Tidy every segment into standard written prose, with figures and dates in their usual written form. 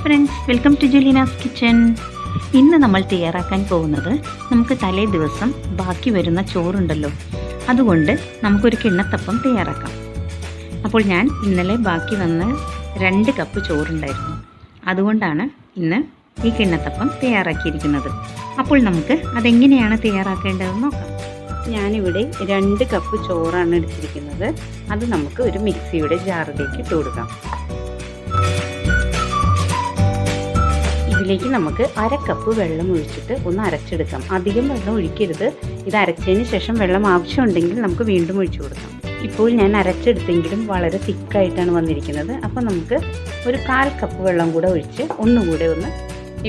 Friends, welcome to Julina's kitchen. ഇന്ന് നമ്മൾ തയ്യാറാക്കാൻ പോകുന്നത് നമുക്ക് തലേ ദിവസം ബാക്കി വരുന്ന ചോറുണ്ടല്ലോ, അതുകൊണ്ട് നമുക്കൊരു കിണ്ണത്തപ്പം തയ്യാറാക്കാം. അപ്പോൾ ഞാൻ ഇന്നലെ ബാക്കി വന്ന 2 കപ്പ് ചോറുണ്ടായിരുന്നു, അതുകൊണ്ടാണ് ഇന്ന് ഈ കിണ്ണത്തപ്പം തയ്യാറാക്കിയിരിക്കുന്നത്. അപ്പോൾ നമുക്ക് അതെങ്ങനെയാണ് തയ്യാറാക്കേണ്ടതെന്ന് നോക്കാം. ഞാനിവിടെ 2 കപ്പ് ചോറാണ് എടുത്തിരിക്കുന്നത്. അത് നമുക്ക് ഒരു മിക്സിയുടെ ജാറിലേക്ക് ഇട്ട് കൊടുക്കാം. ഇതിലേക്ക് നമുക്ക് 1/2 കപ്പ് വെള്ളം ഒഴിച്ചിട്ട് ഒന്ന് അരച്ചെടുക്കാം. അധികം വെള്ളം ഒഴിക്കരുത്. ഇത് അരച്ചതിന് ശേഷം വെള്ളം ആവശ്യമുണ്ടെങ്കിൽ നമുക്ക് വീണ്ടും ഒഴിച്ചു കൊടുക്കാം. ഇപ്പോൾ ഞാൻ അരച്ചെടുത്തെങ്കിലും വളരെ തിക്കായിട്ടാണ് വന്നിരിക്കുന്നത്. അപ്പോൾ നമുക്ക് ഒരു 1/4 കപ്പ് വെള്ളം കൂടെ ഒഴിച്ച് ഒന്നുകൂടെ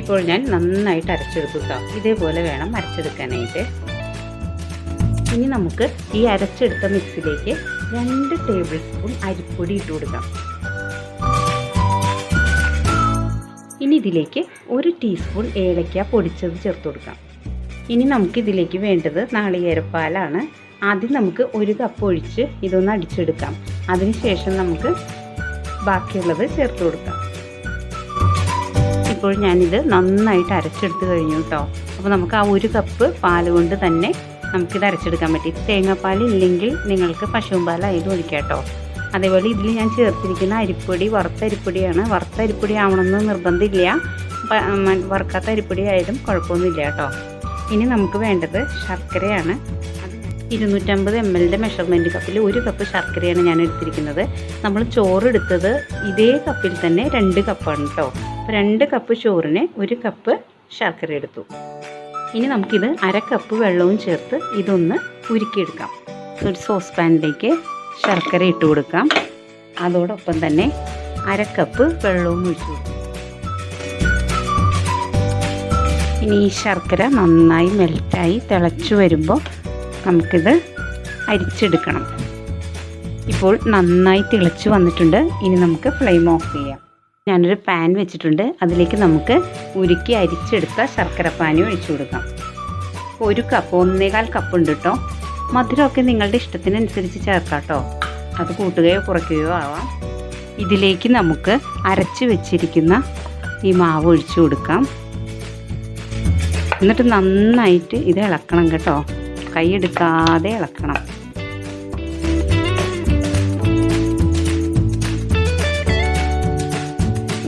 ഇപ്പോൾ ഞാൻ നന്നായിട്ട് അരച്ചെടുത്തു കേട്ടോ. ഇതേപോലെ വേണം അരച്ചെടുക്കാനായിട്ട്. ഇനി നമുക്ക് ഈ അരച്ചെടുത്ത മിക്സിലേക്ക് 2 ടേബിൾ സ്പൂൺ അരിപ്പൊടി ഇട്ട് കൊടുക്കാം. ഇനി ഇതിലേക്ക് 1 ടീസ്പൂൺ ഏലക്ക പൊടിച്ചത് ചേർത്ത് കൊടുക്കാം. ഇനി നമുക്കിതിലേക്ക് വേണ്ടത് നാളികേരപ്പാലാണ്. ആദ്യം നമുക്ക് 1 കപ്പ് ഒഴിച്ച് ഇതൊന്ന് അടിച്ചെടുക്കാം. അതിനുശേഷം നമുക്ക് ബാക്കിയുള്ളത് ചേർത്ത് കൊടുക്കാം. ഇപ്പോൾ ഞാനിത് നന്നായിട്ട് അരച്ചെടുത്ത് കഴിഞ്ഞു കേട്ടോ. അപ്പോൾ നമുക്ക് ആ 1 കപ്പ് പാൽ കൊണ്ട് തന്നെ നമുക്കിത് അരച്ചെടുക്കാൻ പറ്റി. തേങ്ങാപ്പാൽ ഇല്ലെങ്കിൽ നിങ്ങൾക്ക് പശുവും പാലായത് ഒഴിക്കാം കേട്ടോ. അതേപോലെ ഇതിൽ ഞാൻ ചേർത്തിരിക്കുന്ന അരിപ്പൊടി വറുത്ത അരിപ്പൊടിയാണ്. വറുത്ത അരിപ്പൊടി ആവണമെന്ന് നിർബന്ധമില്ല, വറുക്കാത്ത അരിപ്പൊടി ആയാലും കുഴപ്പമൊന്നുമില്ല കേട്ടോ. ഇനി നമുക്ക് വേണ്ടത് ശർക്കരയാണ്. അത് 250 ml മെഷർമെൻറ്റ് കപ്പിൽ 1 കപ്പ് ശർക്കരയാണ് ഞാൻ എടുത്തിരിക്കുന്നത്. നമ്മൾ ചോറെടുത്തത് ഇതേ കപ്പിൽ തന്നെ 2 കപ്പാണ് കേട്ടോ. അപ്പോൾ 2 കപ്പ് ചോറിന് 1 കപ്പ് ശർക്കര എടുത്തു. ഇനി നമുക്കിത് 1/2 കപ്പ് വെള്ളവും ചേർത്ത് ഇതൊന്ന് ഉരുക്കിയെടുക്കാം. ഒരു സോസ് പാനിലേക്ക് ശർക്കര ഇട്ട് കൊടുക്കാം. അതോടൊപ്പം തന്നെ 1/2 കപ്പ് വെള്ളവും ഒഴിച്ചു കൊടുക്കും. ഇനി ഈ ശർക്കര നന്നായി മെൽറ്റായി തിളച്ചു വരുമ്പോൾ നമുക്കിത് അരിച്ചെടുക്കണം. ഇപ്പോൾ നന്നായി തിളച്ചു വന്നിട്ടുണ്ട്. ഇനി നമുക്ക് ഫ്ലെയിം ഓഫ് ചെയ്യാം. ഞാനൊരു പാൻ വെച്ചിട്ടുണ്ട്. അതിലേക്ക് നമുക്ക് ഉരുക്കി അരിച്ചെടുത്ത ശർക്കരപ്പാനി ഒഴിച്ചു കൊടുക്കാം. 1 കപ്പ് 1.25 കപ്പ് ഉണ്ട് കേട്ടോ. മധുരമൊക്കെ നിങ്ങളുടെ ഇഷ്ടത്തിനനുസരിച്ച് ചേർക്കാം കേട്ടോ. അത് കൂട്ടുകയോ കുറയ്ക്കുകയോ ആവാം. ഇതിലേക്ക് നമുക്ക് അരച്ച് വെച്ചിരിക്കുന്ന ഈ മാവ് ഒഴിച്ചു കൊടുക്കാം. എന്നിട്ട് നന്നായിട്ട് ഇത് ഇളക്കണം കേട്ടോ. കൈയെടുക്കാതെ ഇളക്കണം.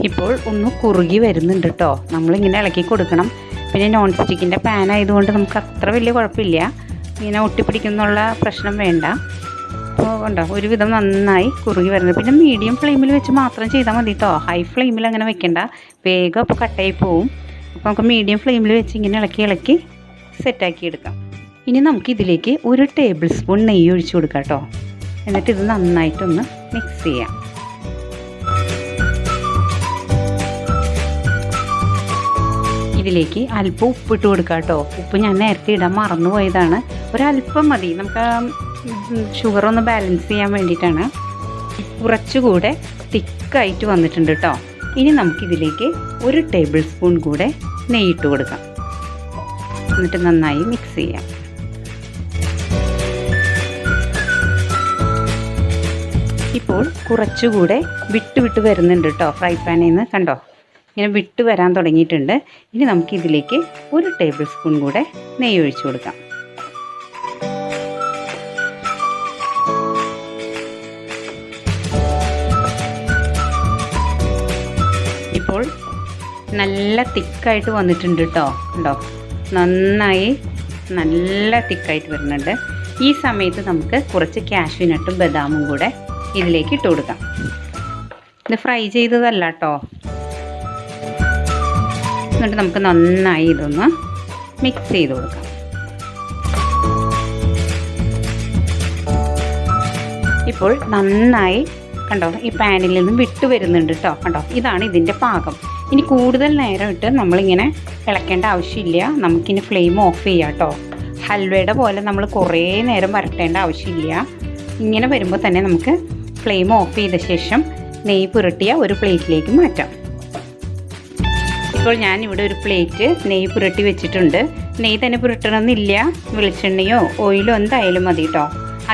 ഇപ്പോൾ ഒന്ന് കുറുകി വരുന്നുണ്ട് കേട്ടോ. നമ്മളിങ്ങനെ ഇളക്കി കൊടുക്കണം. പിന്നെ നോൺ സ്റ്റിക്കിൻ്റെ പാൻ ആയതുകൊണ്ട് നമുക്ക് അത്ര വലിയ കുഴപ്പമില്ല. ഇങ്ങനെ ഒട്ടിപ്പിടിക്കുന്നുള്ള പ്രശ്നം വേണ്ട. അപ്പോൾ ഉണ്ടോ, ഒരുവിധം നന്നായി കുറുകി വരുന്നത്. പിന്നെ മീഡിയം ഫ്ലെയിമിൽ വെച്ച് മാത്രം ചെയ്താൽ മതി കേട്ടോ. ഹൈ ഫ്ലെയിമിൽ അങ്ങനെ വെക്കണ്ട, വേഗം അപ്പോൾ കട്ടായി പോവും. അപ്പോൾ നമുക്ക് മീഡിയം ഫ്ലെയിമിൽ വെച്ച് ഇങ്ങനെ ഇളക്കി സെറ്റാക്കി എടുക്കാം. ഇനി നമുക്ക് ഇതിലേക്ക് 1 ടേബിൾ സ്പൂൺ നെയ്യ് ഒഴിച്ചു കൊടുക്കാം കേട്ടോ. എന്നിട്ട് ഇത് നന്നായിട്ടൊന്ന് മിക്സ് ചെയ്യാം. ഇതിലേക്ക് അല്പം ഉപ്പിട്ട് കൊടുക്കാം കേട്ടോ. ഉപ്പ് ഞാൻ നേരത്തെ ഇടാൻ മറന്നുപോയതാണ്. ഒരല്പം മതി, നമുക്ക് ഷുഗർ ഒന്ന് ബാലൻസ് ചെയ്യാൻ വേണ്ടിയിട്ടാണ്. കുറച്ചുകൂടെ തിക്കായിട്ട് വന്നിട്ടുണ്ട് കേട്ടോ. ഇനി നമുക്കിതിലേക്ക് 1 ടേബിൾ സ്പൂൺ കൂടെ നെയ്യിട്ട് കൊടുക്കാം. എന്നിട്ട് നന്നായി മിക്സ് ചെയ്യാം. ഇപ്പോൾ കുറച്ചുകൂടെ വിട്ട് വരുന്നുണ്ട് കേട്ടോ. ഫ്രൈ പാനിൽ നിന്ന് കണ്ടോ, ഇങ്ങനെ വിട്ട് വരാൻ തുടങ്ങിയിട്ടുണ്ട്. ഇനി നമുക്കിതിലേക്ക് 1 ടേബിൾ സ്പൂൺ കൂടെ നെയ്യ് ഒഴിച്ചു കൊടുക്കാം. ഇപ്പോൾ നല്ല തിക്കായിട്ട് വന്നിട്ടുണ്ട് കേട്ടോ. കണ്ടോ, നന്നായി നല്ല തിക്കായിട്ട് വരുന്നുണ്ട്. ഈ സമയത്ത് നമുക്ക് കുറച്ച് കാഷ്യൂ നട്ടും ബദാമും കൂടെ ഇതിലേക്ക് ഇട്ട് കൊടുക്കാം. ഇത് ഫ്രൈ ചെയ്തതല്ല കേട്ടോ. എന്നിട്ട് നമുക്ക് നന്നായി ഇതൊന്ന് മിക്സ് ചെയ്ത് കൊടുക്കാം. ഇപ്പോൾ നന്നായി കണ്ടോ, ഈ പാനിൽ നിന്നും വിട്ട് വരുന്നുണ്ട് കേട്ടോ. കണ്ടോ, ഇതാണ് ഇതിൻ്റെ പാകം. ഇനി കൂടുതൽ നേരം ഇട്ട് നമ്മളിങ്ങനെ ഇളക്കേണ്ട ആവശ്യമില്ല. നമുക്കിനി ഫ്ലെയിം ഓഫ് ചെയ്യാം കേട്ടോ. ഹൽവയുടെ പോലെ നമ്മൾ കുറേ നേരം വരട്ടേണ്ട ആവശ്യമില്ല. ഇങ്ങനെ വരുമ്പോൾ തന്നെ നമുക്ക് ഫ്ലെയിം ഓഫ് ചെയ്ത ശേഷം നെയ്യ് പുരട്ടിയ ഒരു പ്ലേറ്റിലേക്ക് മാറ്റാം. ഇപ്പോൾ ഞാനിവിടെ ഒരു പ്ലേറ്റ് നെയ്യ് പുരട്ടി വെച്ചിട്ടുണ്ട്. നെയ്യ് തന്നെ പുരട്ടണമെന്നില്ല, വെളിച്ചെണ്ണയോ ഓയിലോ എന്തായാലും മതി കേട്ടോ.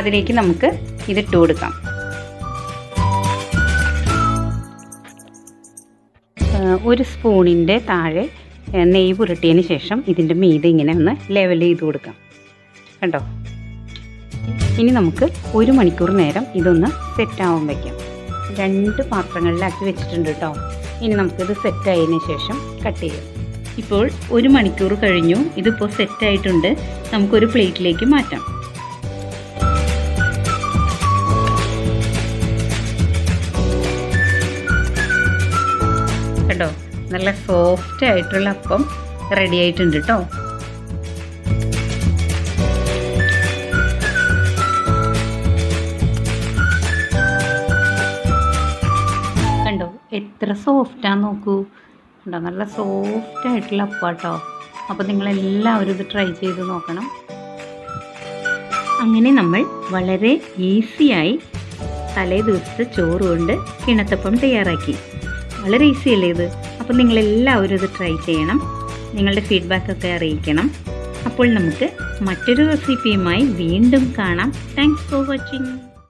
അതിലേക്ക് നമുക്ക് ഇതിട്ട് കൊടുക്കാം. 1 സ്പൂണിൻ്റെ താഴെ നെയ്യ് പുരട്ടിയതിന് ശേഷം ഇതിൻ്റെ മീതെ ഇങ്ങനെ ഒന്ന് ലെവൽ ചെയ്ത് കൊടുക്കാം. കണ്ടോ? ഇനി നമുക്ക് 1 മണിക്കൂർ നേരം ഇതൊന്ന് സെറ്റാവാൻ വയ്ക്കാം. 2 പാത്രങ്ങളിലാക്കി വെച്ചിട്ടുണ്ട് കേട്ടോ. ഇനി നമുക്കിത് സെറ്റായതിന് ശേഷം കട്ട് ചെയ്യാം. ഇപ്പോൾ 1 മണിക്കൂർ കഴിഞ്ഞു. ഇതിപ്പോൾ സെറ്റായിട്ടുണ്ട്. നമുക്കൊരു പ്ലേറ്റിലേക്ക് മാറ്റാം. കേട്ടോ, നല്ല സോഫ്റ്റ് ആയിട്ടുള്ള അപ്പം റെഡി ആയിട്ടുണ്ട് കേട്ടോ. കണ്ടോ എത്ര സോഫ്റ്റാന്ന് നോക്കൂ. കണ്ടോ, നല്ല സോഫ്റ്റ് ആയിട്ടുള്ള അപ്പം കേട്ടോ. അപ്പോൾ നിങ്ങളെല്ലാവരും ഇത് ട്രൈ ചെയ്ത് നോക്കണം. അങ്ങനെ നമ്മൾ വളരെ ഈസിയായി തലേ ദിവസത്തെ ചോറ് കൊണ്ട് കിണത്തപ്പം തയ്യാറാക്കി. വളരെ ഈസി അല്ലേ ഇത്? അപ്പോൾ നിങ്ങളെല്ലാവരും ഇത് ട്രൈ ചെയ്യണം. നിങ്ങളുടെ ഫീഡ്ബാക്കൊക്കെ അറിയിക്കണം. അപ്പോൾ നമുക്ക് മറ്റൊരു റെസിപ്പിയുമായി വീണ്ടും കാണാം. Thanks for watching.